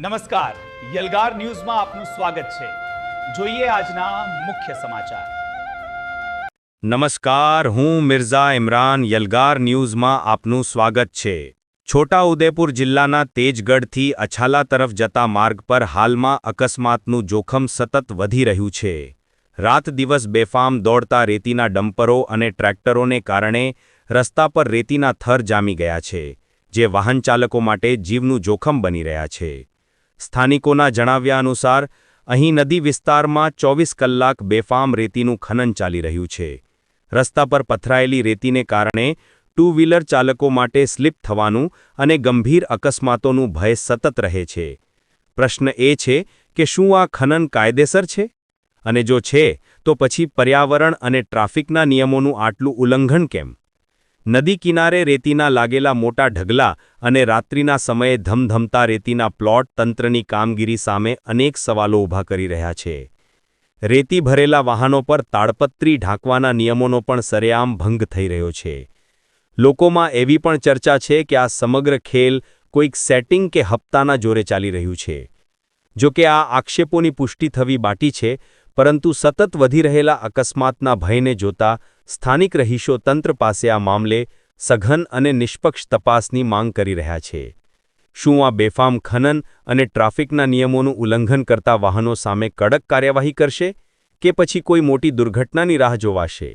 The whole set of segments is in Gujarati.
નમસ્કાર, યલગાર ન્યૂઝમાં આપનું સ્વાગત છે। જોઈએ આજના મુખ્ય સમાચાર। નમસ્કાર, હું મિર્ઝા ઇમરાન। યલગાર ન્યૂઝમાં આપનું સ્વાગત છે। છોટાઉદેપુર જિલ્લાના તેજગઢથી અછાલા તરફ જતા માર્ગ પર હાલમાં અકસ્માતનું જોખમ સતત વધી રહ્યું છે। રાત દિવસ બેફામ દોડતા રેતીના ડમ્પરો અને ટ્રેક્ટરોને કારણે રસ્તા પર રેતીના થર જામી ગયા છે, જે વાહન ચાલકો માટે જીવનું જોખમ બની રહ્યા છે। સ્થાનિકોના જણાવ્યા અનુસાર અહીં નદી વિસ્તારમાં 24 કલાક બેફામ રેતીનું ખનન ચાલી રહ્યું છે। રસ્તા પર પથરાયેલી રેતીને કારણે ટુ વ્હીલર ચાલકો માટે સ્લીપ થવાનું અને ગંભીર અકસ્માતોનું ભય સતત રહે છે। પ્રશ્ન એ છે કે શું આ ખનન કાયદેસર છે? અને જો છે, તો પછી પર્યાવરણ અને ટ્રાફિકના નિયમોનું આટલું ઉલ્લંઘન કેમ? નદી કિનારે રેતીના લાગેલા મોટા ઢગલા અને રાત્રિના સમયે ધમધમતા રેતીના પ્લોટ તંત્રની કામગીરી સામે અનેક સવાલો ઊભા કરી રહ્યા છે। રેતી ભરેલા વાહનો પર તાડપત્રી ઢાંકવાના નિયમોનો પણ સરેઆમ ભંગ થઈ રહ્યો છે। લોકોમાં એવી પણ ચર્ચા છે કે આ સમગ્ર ખેલ કોઈક સેટિંગ કે હપ્તાના જોરે ચાલી રહ્યું છે। જો કે આ આક્ષેપોની પુષ્ટિ થવી બાકી છે, પરંતુ સતત વધી રહેલા અકસ્માતના ભયને જોતા સ્થાનિક રહીશો તંત્ર પાસે આ મામલે સઘન અને નિષ્પક્ષ તપાસની માંગ કરી રહ્યા છે। શું આ બેફામ ખનન અને ટ્રાફિકના નિયમોનું ઉલ્લંઘન કરતા વાહનો સામે કડક કાર્યવાહી કરશે કે પછી કોઈ મોટી દુર્ઘટનાની રાહ જોવાશે?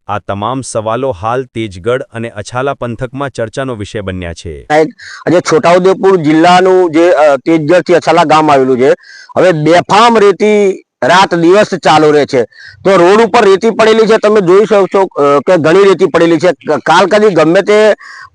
આ તમામ સવાલો હાલ તેજગઢ અને અછાલા પંથકમાં ચર્ચાનો વિષય બન્યા છે। આજે છોટાઉદેપુર જિલ્લાનું જે તેજગઢથી અછાલા ગામ આવેલું છે, હવે બેફામ રેતી રાત દિવસ ચાલુ રહે છે। તો રોડ ઉપર રેતી પડેલી છે, તમે જોઈ શકો છો કે ઘણી રેતી પડેલી છે। કાલ કદી ગમે તે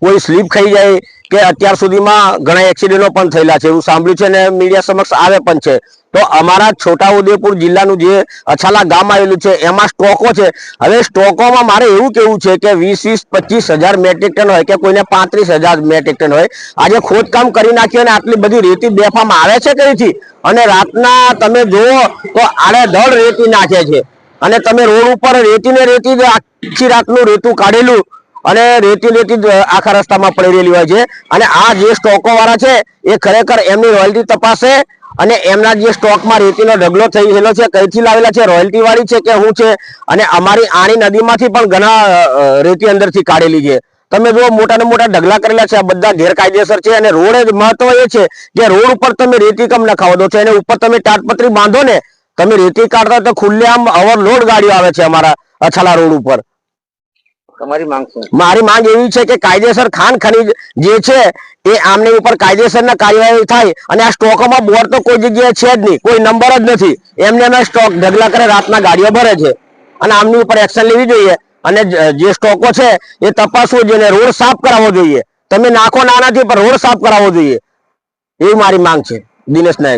કોઈ સ્લીપ ખાઈ જાય કે અત્યાર સુધીમાં ઘણા એક્સિડન્ટો પણ થયેલા છે, એવું સાંભળ્યું છે અને મીડિયા સમક્ષ આવે પણ છે। તો અમારા છોટાઉદેપુર જિલ્લાનું જે અછાલા ગામ આવેલું છે, એમાં સ્ટોકો છે। હવે સ્ટોકોમાં મારે એવું કેવું છે કે 20-25 હજાર મેટ્રિક ટન હોય કે કોઈને 35,000 મેટ્રિક ટન હોય, આજે ખોદકામ કરી નાખ્યું અને આટલી બધી રેતી બેફામ આવે છે કઈથી? અને રાતના તમે જુઓ તો આડેધડ રેતી નાખે છે અને તમે રોડ ઉપર રેતી આખી રાતનું રેતું કાઢેલું અને રેતી આખા રસ્તામાં પડી રહેલી હોય છે। અને આ જે સ્ટોકો વાળા છે એ ખરેખર એમની રોયલ્ટી તપાસે અને એમના જે સ્ટોકમાં રેતીનો ઢગલો થઈ ગયેલો છે, કઈથી લાવેલા છે, રોયલ્ટી વાળી છે કે શું છે? અને અમારી આણી નદીમાંથી પણ ઘણા રેતી અંદરથી કાઢેલી છે। તમે જો મોટા મોટા ઢગલા કરેલા છે, આ બધા ગેરકાયદેસર છે। અને રોડ મહત્વ એ છે કે રોડ ઉપર તમે રેતી કમ નખાવો દો છો, એને ઉપર તમે તાડપત્રી બાંધો ને, તમે રેતી કાઢતા તો ખુલ્લેઆમ ઓવરલોડ ગાડીઓ આવે છે અમારા અછાલા રોડ ઉપર। તમારી માંગ શું? મારી માંગ એવી છે કે કાયદેસર ખાણ ખનીજ જે છે એ આમની ઉપર કાયદેસરના કાર્યવાહી થાય। અને આ સ્ટોકોમાં બોર્ડ તો કોઈ જગ્યાએ છે જ નહીં, કોઈ નંબર જ નથી, એમને સ્ટોક ઢગલા કરે રાતના ગાડીઓ ભરે છે અને આમની ઉપર એક્શન લેવી જોઈએ અને જે સ્ટોકો છે એ તપાસવો જોઈએ, રોડ સાફ કરાવવો જોઈએ। તમે નાખો ના નથી, પણ રોડ સાફ કરાવવો જોઈએ, એવી મારી માંગ છે। દિનેશ નાયક।